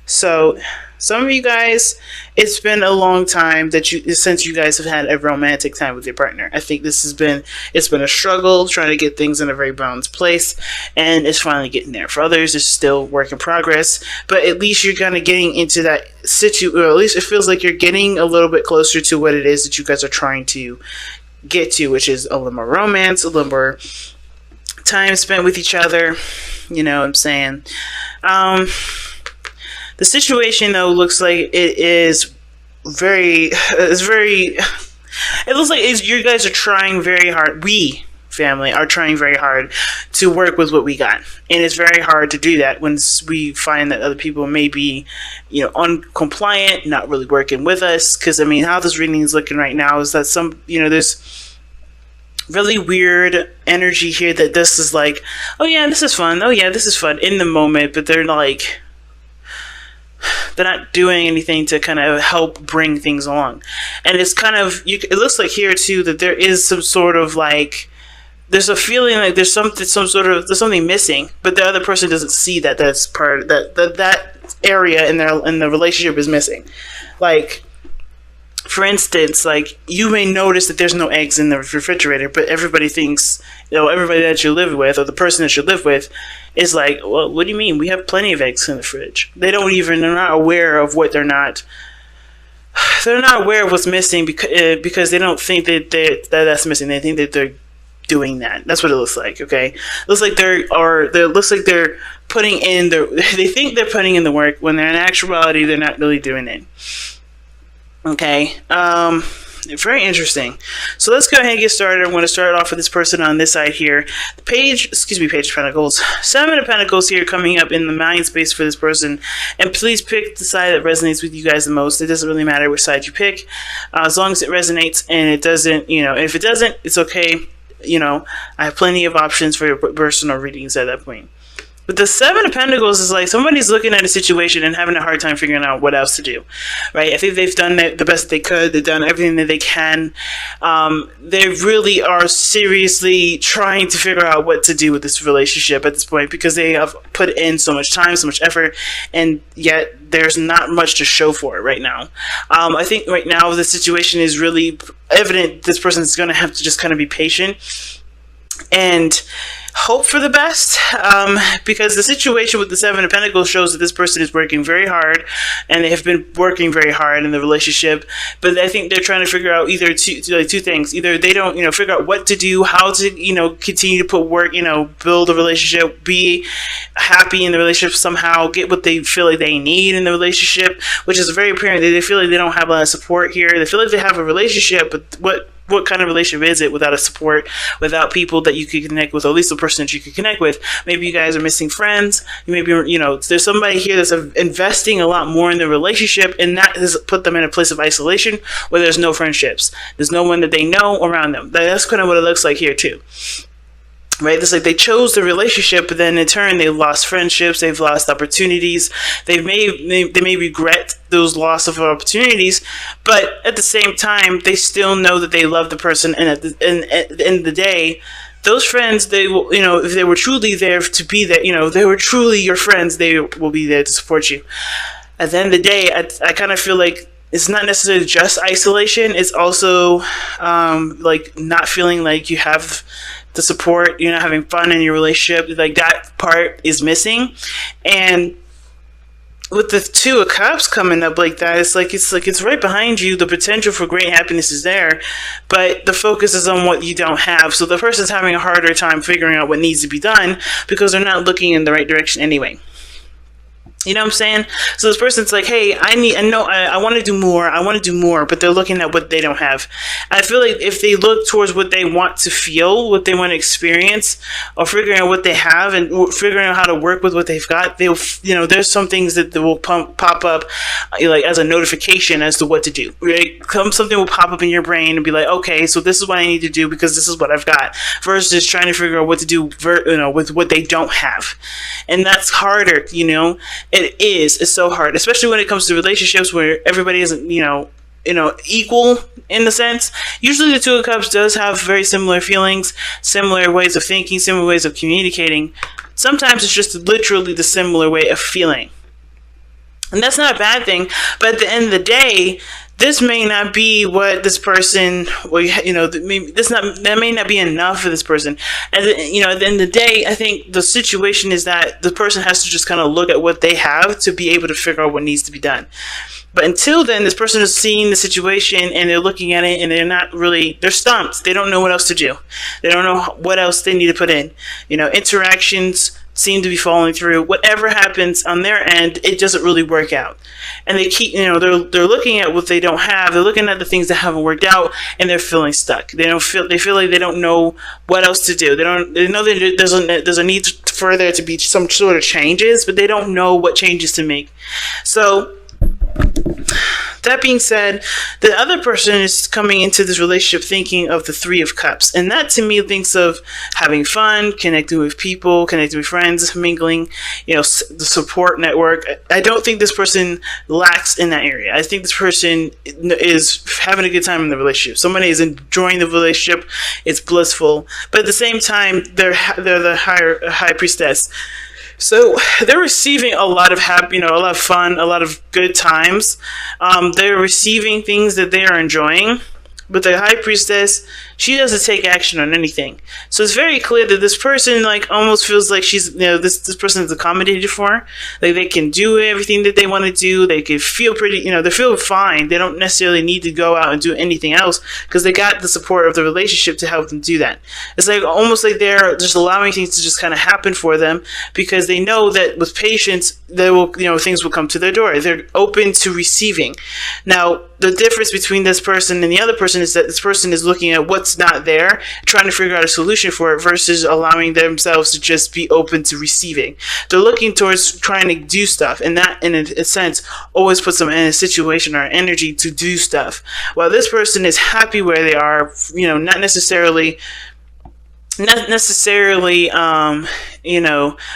So some of you guys, it's been a long time that since you guys have had a romantic time with your partner. I think it's been a struggle trying to get things in a very balanced place, and it's finally getting there. For others, it's still work in progress, but at least you're kind of getting into that or at least it feels like you're getting a little bit closer to what it is that you guys are trying to get to, which is a little more romance, a little more time spent with each other. You know what I'm saying? The situation, though, looks like it is very. It looks like you guys are trying very hard. We family are trying very hard to work with what we got, and it's very hard to do that when we find that other people may be, uncompliant, not really working with us. Because I mean, how this reading is looking right now is that there's really weird energy here that this is like, oh yeah, this is fun. Oh yeah, this is fun in the moment, but they're not doing anything to kind of help bring things along. And it's kind of, it looks like here too that there is some sort of like, there's a feeling like there's something missing, but the other person doesn't see that's part of that area in the relationship is missing. Like, for instance, like, you may notice that there's no eggs in the refrigerator, but everybody thinks, everybody that you live with, or the person that you live with, is like, well, what do you mean? We have plenty of eggs in the fridge. They're not aware of what they're not aware of what's missing because they don't think that's missing. They think that they're doing that. That's what it looks like. Okay, it looks like they're putting in they think they're putting in the work when in actuality they're not really doing it. Okay, very interesting. So let's go ahead and get started. I'm going to start off with this person on this side here. Page of Pentacles. 7 of Pentacles here coming up in the mind space for this person. And please pick the side that resonates with you guys the most. It doesn't really matter which side you pick. As long as it resonates, and it doesn't, if it doesn't, it's okay. I have plenty of options for your personal readings at that point. But the 7 of Pentacles is like somebody's looking at a situation and having a hard time figuring out what else to do, right? I think they've done the best they could. They've done everything that they can. They really are seriously trying to figure out what to do with this relationship at this point because they have put in so much time, so much effort, and yet there's not much to show for it right now. I think right now the situation is really evident. This person is going to have to just kind of be patient and hope for the best, because the situation with the 7 of Pentacles shows that this person is working very hard, and they have been working very hard in the relationship, but I think they're trying to figure out either two things. Either they don't figure out what to do, how to continue to put work, build a relationship, be happy in the relationship somehow, get what they feel like they need in the relationship, which is very apparent that they feel like they don't have a lot of support here. They feel like they have a relationship, but what kind of relationship is it without a support, without people that you could connect with, or at least a person that you could connect with? Maybe you guys are missing friends. Maybe, there's somebody here that's investing a lot more in the relationship, and that has put them in a place of isolation where there's no friendships. There's no one that they know around them. That's kind of what it looks like here too. Right? It's like they chose the relationship, but then in turn they've lost friendships, they've lost opportunities, they may regret those loss of opportunities, but at the same time they still know that they love the person, and at the end of the day, those friends, they will, if they were truly there to be there, they were truly your friends, they will be there to support you. At the end of the day, I kind of feel like it's not necessarily just isolation, it's also like not feeling like you have the support, you're not having fun in your relationship, like that part is missing. And with the 2 of Cups coming up like that, it's right behind you. The potential for great happiness is there, but the focus is on what you don't have. So the person's having a harder time figuring out what needs to be done because they're not looking in the right direction anyway. You know what I'm saying? So this person's like, hey, I want to do more, but they're looking at what they don't have. I feel like if they look towards what they want to feel, what they want to experience, or figuring out what they have and figuring out how to work with what they've got, they'll, there's some things that will pop up like as a notification as to what to do, right? Something will pop up in your brain and be like, okay, so this is what I need to do because this is what I've got, versus trying to figure out what to do, with what they don't have. And that's harder, It's so hard, especially when it comes to relationships where everybody isn't, equal in the sense. Usually the 2 of Cups does have very similar feelings, similar ways of thinking, similar ways of communicating. Sometimes it's just literally the similar way of feeling. And that's not a bad thing. But at the end of the day, this may not be what this person, well, that may not be enough for this person. And at the end of the day, I think the situation is that the person has to just kind of look at what they have to be able to figure out what needs to be done. But until then, this person is seeing the situation and they're looking at it and they're stumped. They don't know what else to do. They don't know what else they need to put in. Interactions seem to be falling through. Whatever happens on their end, it doesn't really work out. And they keep, they're looking at what they don't have. They're looking at the things that haven't worked out, and they're feeling stuck. They feel like they don't know what else to do. They know that there's a need for there to be some sort of changes, but they don't know what changes to make. So, that being said, the other person is coming into this relationship thinking of the Three of Cups. And that to me thinks of having fun, connecting with people, connecting with friends, mingling, the support network. I don't think this person lacks in that area. I think this person is having a good time in the relationship. Somebody is enjoying the relationship. It's blissful. But at the same time, they're the high priestess. So they're receiving a lot of happy, a lot of fun, a lot of good times. They're receiving things that they are enjoying. But the high priestess, she doesn't take action on anything. So it's very clear that this person almost feels like she's, this person is accommodated for. Like they can do everything that they want to do. They can feel pretty, they feel fine. They don't necessarily need to go out and do anything else because they got the support of the relationship to help them do that. It's almost like they're just allowing things to just kind of happen for them because they know that with patience, things will come to their door. They're open to receiving. Now, the difference between this person and the other person is that this person is looking at what's not there, trying to figure out a solution for it versus allowing themselves to just be open to receiving. They're looking towards trying to do stuff, and that, in a sense, always puts them in a situation or energy to do stuff. While this person is happy where they are, not necessarily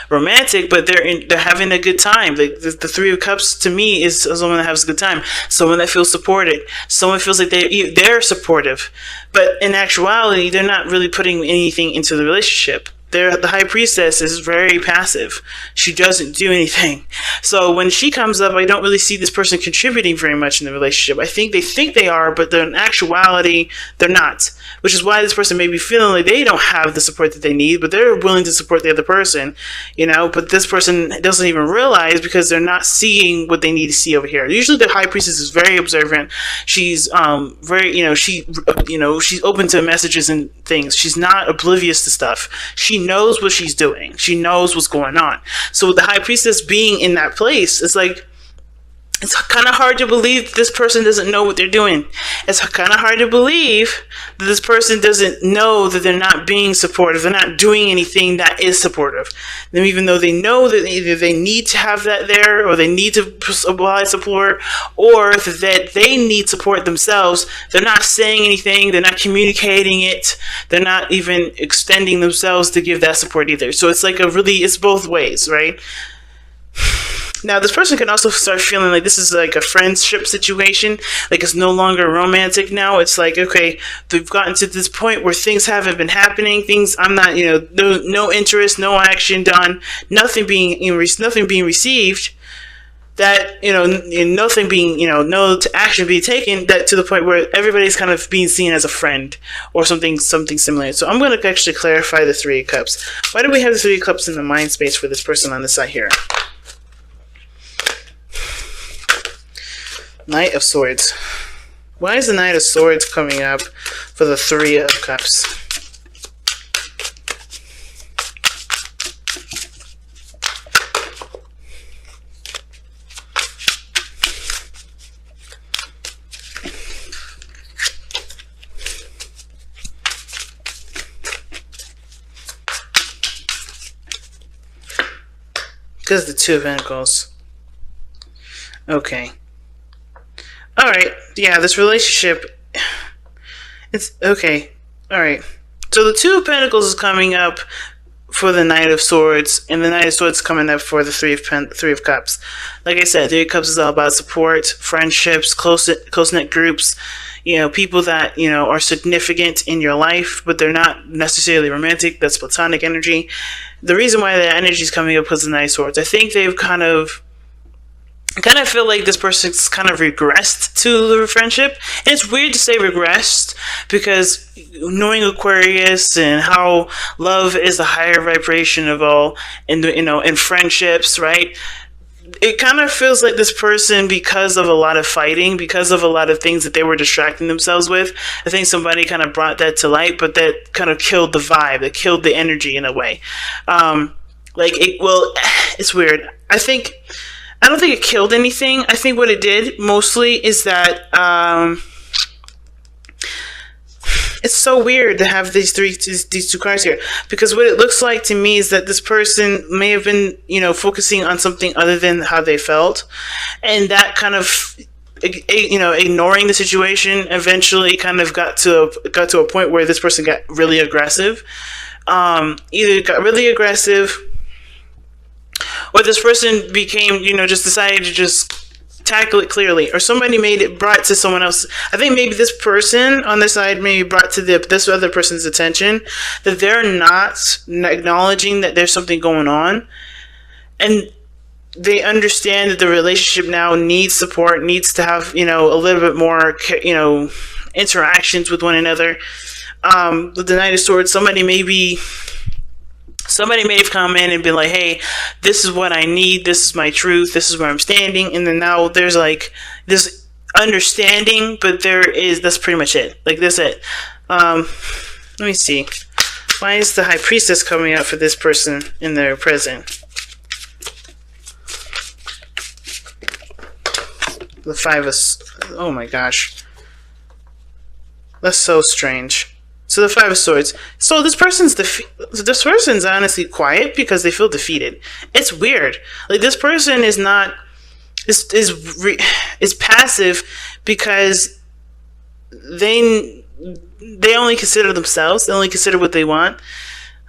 romantic, but they're having a good time. The Three of Cups to me is someone that has a good time, someone that feels supported, someone feels like they're supportive, but in actuality they're not really putting anything into the relationship. The high priestess is very passive. She doesn't do anything. So when she comes up, I don't really see this person contributing very much in the relationship. I think they are, but in actuality, they're not. Which is why this person may be feeling like they don't have the support that they need, but they're willing to support the other person, but this person doesn't even realize because they're not seeing what they need to see over here. Usually the high priestess is very observant. She's she's open to messages and things. She's not oblivious to stuff. She knows what she's doing. She knows what's going on. So with the high priestess being in that place, it's kind of hard to believe this person doesn't know what they're doing. It's kind of hard to believe that this person doesn't know that they're not being supportive. They're not doing anything that is supportive. And even though they know that either they need to have that there, or they need to apply support, or that they need support themselves, they're not saying anything. They're not communicating it. They're not even extending themselves to give that support either. So it's it's both ways, right? Now, this person can also start feeling like this is like a friendship situation. Like it's no longer romantic now. It's like, okay, they've gotten to this point where things haven't been happening. I'm not, no interest, no action done, nothing being received. That, nothing being, no action being taken, that to the point where everybody's kind of being seen as a friend or something similar. So I'm going to actually clarify the Three of Cups. Why do we have the Three of Cups in the mind space for this person on this side here? Knight of Swords. Why is the Knight of Swords coming up for the Three of Cups? Because the Two of Pentacles. Okay. Alright, yeah, this relationship, it's, okay, alright. So the Two of Pentacles is coming up for the Knight of Swords, and the Knight of Swords is coming up for the Three of Cups. Like I said, Three of Cups is all about support, friendships, close-knit groups, people that, are significant in your life, but they're not necessarily romantic. That's platonic energy. The reason why that energy is coming up is the Knight of Swords. I think they've kind of I kind of feel like this person's kind of regressed to the friendship. And it's weird to say regressed because knowing Aquarius and how love is the higher vibration of all, and in friendships, right? It kind of feels like this person, because of a lot of fighting, because of a lot of things that they were distracting themselves with, I think somebody kind of brought that to light, but that kind of killed the vibe, that killed the energy in a way. It's weird. I don't think it killed anything. I think what it did mostly is that it's so weird to have these two cards here, because what it looks like to me is that this person may have been, focusing on something other than how they felt, and that kind of, ignoring the situation eventually kind of got to a point where this person got really aggressive. Either got really aggressive, or this person became, just decided to just tackle it clearly, or somebody brought to someone else. I think maybe this person on this side maybe brought to this other person's attention that they're not acknowledging that there's something going on, and they understand that the relationship now needs support, needs to have, a little bit more, interactions with one another. With the Knight of Swords, somebody may have come in and been like, hey, this is what I need, this is my truth, this is where I'm standing, and then now there's like this understanding, but that's pretty much it. Like, that's it. Let me see. Why is the High Priestess coming up for this person in their present? The oh my gosh. That's so strange. So the Five of Swords. So this person's honestly quiet because they feel defeated. It's weird. Like, this person is not is passive because they only consider themselves. They only consider what they want.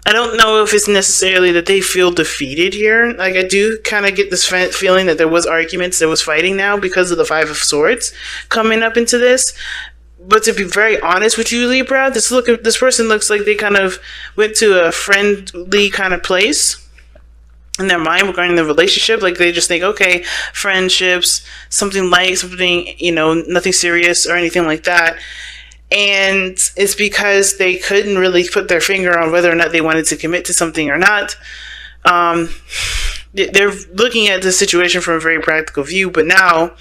I don't know if it's necessarily that they feel defeated here. Like, I do kind of get this feeling that there was arguments, there was fighting now because of the Five of Swords coming up into this. But to be very honest with you, Libra, this person looks like they kind of went to a friendly kind of place in their mind regarding the relationship. Like, they just think, okay, friendships, something light, something, nothing serious or anything like that. And it's because they couldn't really put their finger on whether or not they wanted to commit to something or not. They're looking at the situation from a very practical view, but now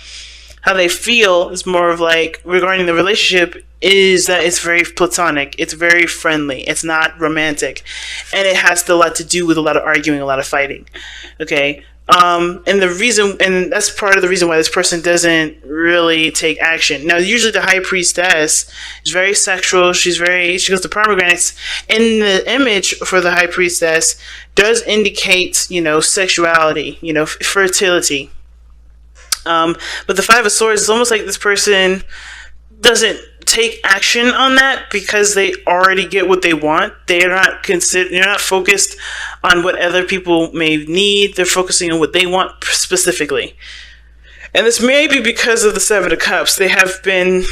how they feel is more of like, regarding the relationship, is that it's very platonic, it's very friendly, it's not romantic, and it has a lot to do with a lot of arguing, a lot of fighting. Okay, and that's part of the reason why this person doesn't really take action. Now, usually the High Priestess is very sexual. She goes to pomegranates, and the image for the High Priestess does indicate, sexuality, fertility. But the Five of Swords is almost like this person doesn't take action on that because they already get what they want. They're not focused on what other people may need. They're focusing on what they want specifically. And this may be because of the Seven of Cups. They have been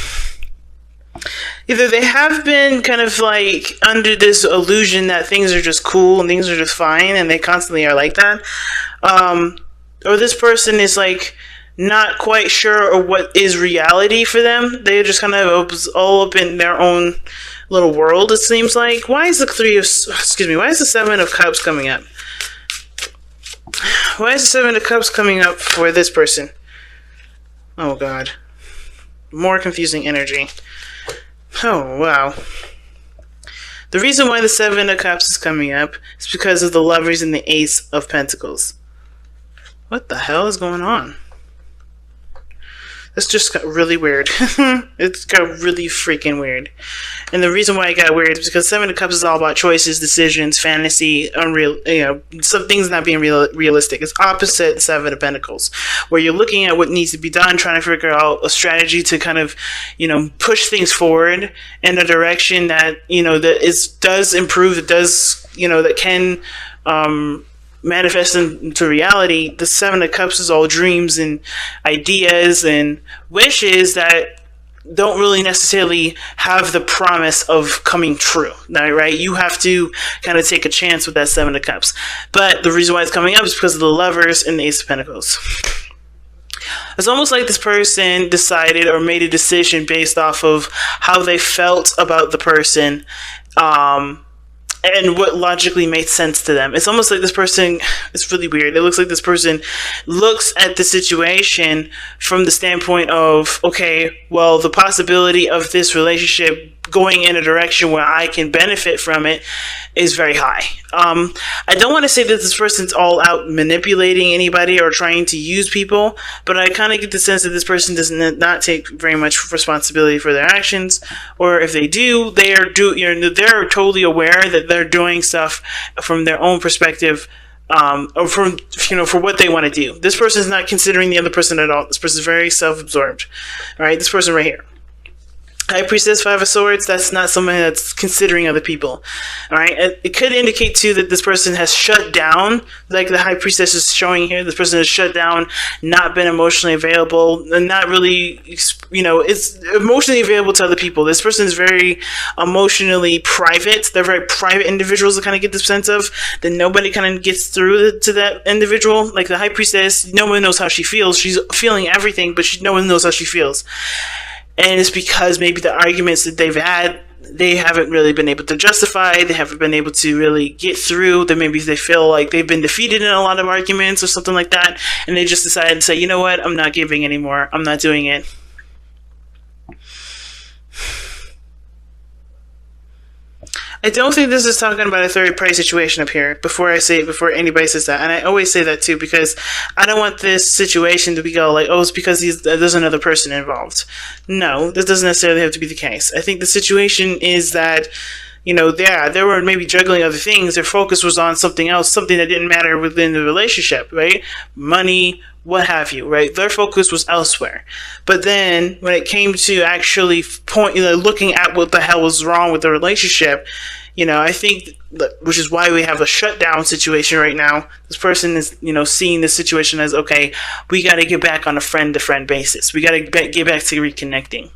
kind of like under this illusion that things are just cool and things are just fine, and they constantly are like that. Or this person is like not quite sure of what is reality for them. They're just kind of all up in their own little world, it seems like. Why is the Seven of Cups coming up? Why is the Seven of Cups coming up for this person? Oh god. More confusing energy. Oh wow. The reason why the Seven of Cups is coming up is because of the Lovers and the Ace of Pentacles. What the hell is going on? It's just got really weird. It's got really freaking weird. And the reason why it got weird is because Seven of Cups is all about choices, decisions, fantasy, unreal, some things not being realistic. It's opposite Seven of Pentacles, where you're looking at what needs to be done, trying to figure out a strategy to kind of, push things forward in a direction that, does improve, that does, that can, manifest into reality. The Seven of Cups is all dreams and ideas and wishes that don't really necessarily have the promise of coming true, right? You have to kind of take a chance with that Seven of Cups. But the reason why it's coming up is because of the Lovers and the Ace of Pentacles. It's almost like this person decided or made a decision based off of how they felt about the person, and what logically made sense to them. It's almost like this person, it's really weird. It looks like this person looks at the situation from the standpoint of, okay, well, the possibility of this relationship going in a direction where I can benefit from it is very high. I don't want to say that this person's all out manipulating anybody or trying to use people, but I kind of get the sense that this person does not take very much responsibility for their actions, or if they do, they're totally aware that they're doing stuff from their own perspective, or from, for what they want to do. This person is not considering the other person at all. This person is very self-absorbed. All right, this person right here. High Priestess, Five of Swords, that's not someone that's considering other people. Alright, it could indicate too that this person has shut down, like the High Priestess is showing here. This person has shut down, not been emotionally available, and not really, it's emotionally available to other people. This person is very emotionally private. They're very private individuals to kind of get the sense of that nobody kind of gets through to that individual. Like the High Priestess, no one knows how she feels. She's feeling everything, but no one knows how she feels. And it's because maybe the arguments that they've had, they haven't really been able to justify. They haven't been able to really get through. That maybe they feel like they've been defeated in a lot of arguments or something like that. And they just decided to say, you know what? I'm not giving anymore. I'm not doing it. I don't think this is talking about a third party situation up here before anybody says that. And I always say that too, because I don't want this situation to go like, oh, it's because there's another person involved. No, this doesn't necessarily have to be the case. I think the situation is that, they were maybe juggling other things. Their focus was on something else, something that didn't matter within the relationship, right? Money, what have you, right? Their focus was elsewhere. But then when it came to actually looking at what the hell was wrong with the relationship, I think, which is why we have a shutdown situation right now. This person is, seeing this situation as, okay, we got to get back on a friend-to-friend basis. We got to get back to reconnecting.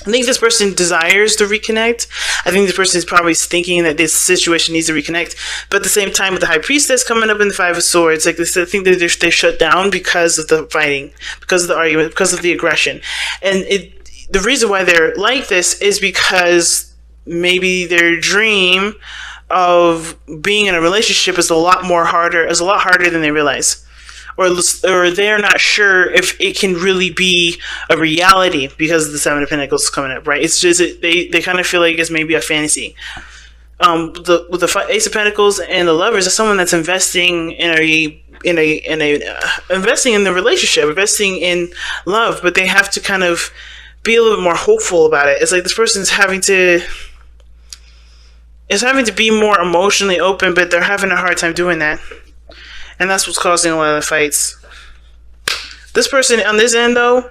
I think this person desires to reconnect. I think this person is probably thinking that this situation needs to reconnect. But at the same time, with the High Priestess coming up in the Five of Swords, like I think that they shut down because of the fighting, because of the argument, because of the aggression. And the reason why they're like this is because maybe their dream of being in a relationship is a lot harder than they realize. Or they're not sure if it can really be a reality because of the Seven of Pentacles coming up, right? It's just they kind of feel like it's maybe a fantasy. With the Ace of Pentacles and the Lovers, is someone that's investing investing in the relationship, investing in love, but they have to kind of be a little bit more hopeful about it. It's like this person's having to be more emotionally open, but they're having a hard time doing that. And that's what's causing a lot of the fights. This person on this end, though,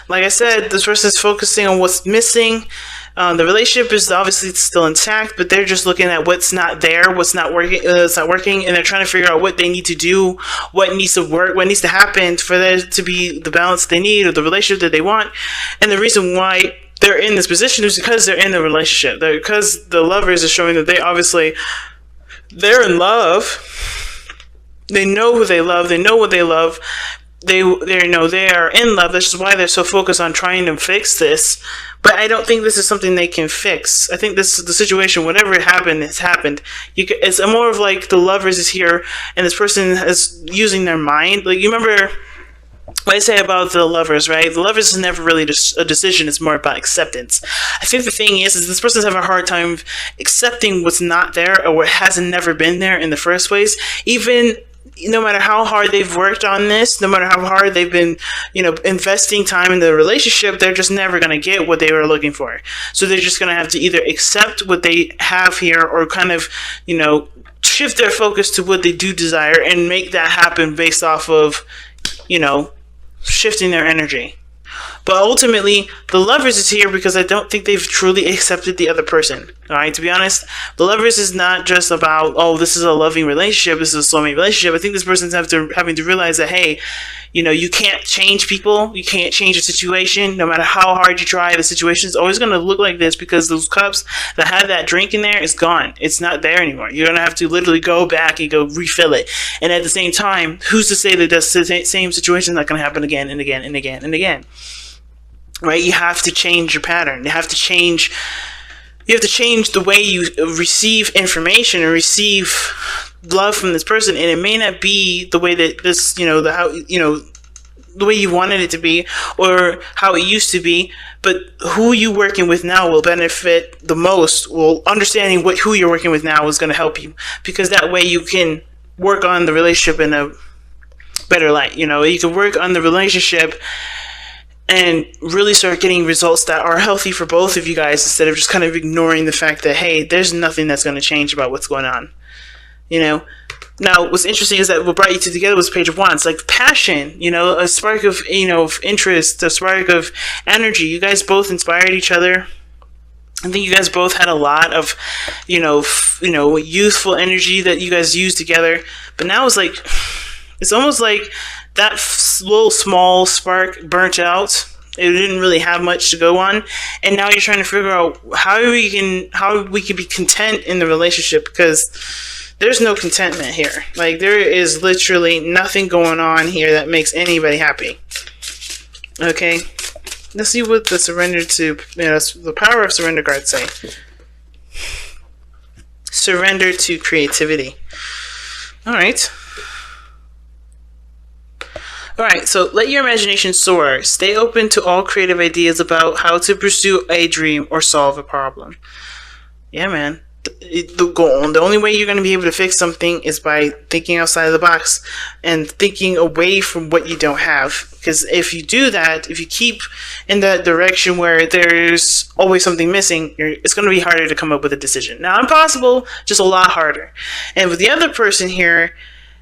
like I said, this person is focusing on what's missing. The relationship is obviously still intact, but they're just looking at what's not there, what's not working, and they're trying to figure out what they need to do, what needs to work, what needs to happen for there to be the balance they need or the relationship that they want. And the reason why they're in this position is because they're in the relationship. Because the Lovers are showing that they're in love. They know who they love. They know what they love. They know they are in love. That's just why they're so focused on trying to fix this. But I don't think this is something they can fix. I think this is the situation. Whatever happened, it's happened. It's more of like the Lovers is here, and this person is using their mind. Like, you remember what I say about the Lovers, right? The Lovers is never really a decision. It's more about acceptance. I think the thing is this person's having a hard time accepting what's not there or what hasn't never been there in the first place. Even no matter how hard they've worked on this, no matter how hard they've been, investing time in the relationship, they're just never going to get what they were looking for. So they're just going to have to either accept what they have here or kind of, shift their focus to what they do desire and make that happen based off of, shifting their energy. But ultimately, the Lovers is here because I don't think they've truly accepted the other person. Alright, to be honest, the Lovers is not just about, oh, this is a loving relationship, this is a soulmate relationship. I think this person's having to realize that, hey, You can't change people. You can't change a situation. No matter how hard you try, the situation is always going to look like this because those cups that have that drink in there is gone. It's not there anymore. You're going to have to literally go back and go refill it. And at the same time, who's to say that the same situation is not going to happen again and again and again and again? Right? You have to change your pattern. You have to change the way you receive information and receive love from this person, and it may not be the way that this, the way you wanted it to be or how it used to be, but who you working with now will benefit the most. Well, understanding who you're working with now is going to help you, because that way you can work on the relationship in a better light. You can work on the relationship and really start getting results that are healthy for both of you guys, instead of just kind of ignoring the fact that, hey, there's nothing that's going to change about what's going on. Now, what's interesting is that what brought you two together was Page of Wands, like passion, a spark of, of interest, a spark of energy. You guys both inspired each other. I think you guys both had a lot of, youthful energy that you guys used together. But now it's almost like that little small spark burnt out. It didn't really have much to go on, and now you're trying to figure out how we can be content in the relationship, because there's no contentment here. Like, there is literally nothing going on here that makes anybody happy. Okay, let's see what the the power of surrender cards say. Surrender to creativity. All right. Alright, so let your imagination soar. Stay open to all creative ideas about how to pursue a dream or solve a problem. Yeah, man. The only way you're going to be able to fix something is by thinking outside of the box and thinking away from what you don't have. Because if you do that, if you keep in that direction where there's always something missing, it's going to be harder to come up with a decision. Not impossible, just a lot harder. And with the other person here,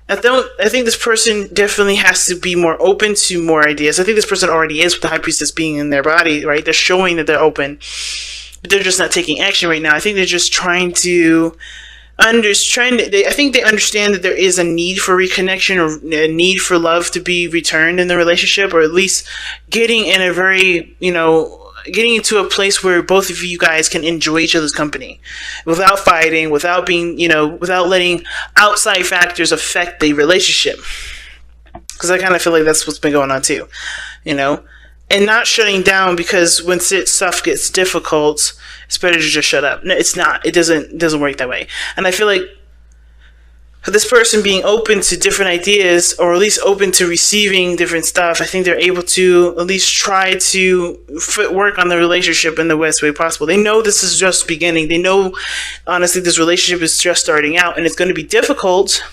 I think this person definitely has to be more open to more ideas. I think this person already is, with the High Priestess being in their body, right? They're showing that they're open, but they're just not taking action right now. I think they're just trying to I think they understand that there is a need for reconnection, or a need for love to be returned in the relationship, or at least getting in a very, getting into a place where both of you guys can enjoy each other's company without fighting, without being, without letting outside factors affect the relationship. Because I kind of feel like that's what's been going on too, and not shutting down, because when stuff gets difficult, it's better to just shut up. No, it's not. It doesn't work that way. And I feel like this person being open to different ideas, or at least open to receiving different stuff, I think they're able to at least try to work on the relationship in the best way possible. They know this is just beginning. They know, honestly, this relationship is just starting out, and it's going to be difficult.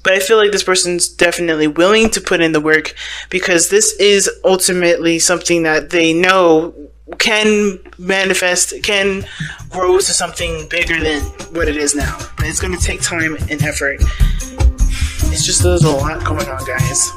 But I feel like this person's definitely willing to put in the work, because this is ultimately something that they know can manifest, can grow to something bigger than what it is now. But it's going to take time and effort. It's just, there's a lot going on, guys.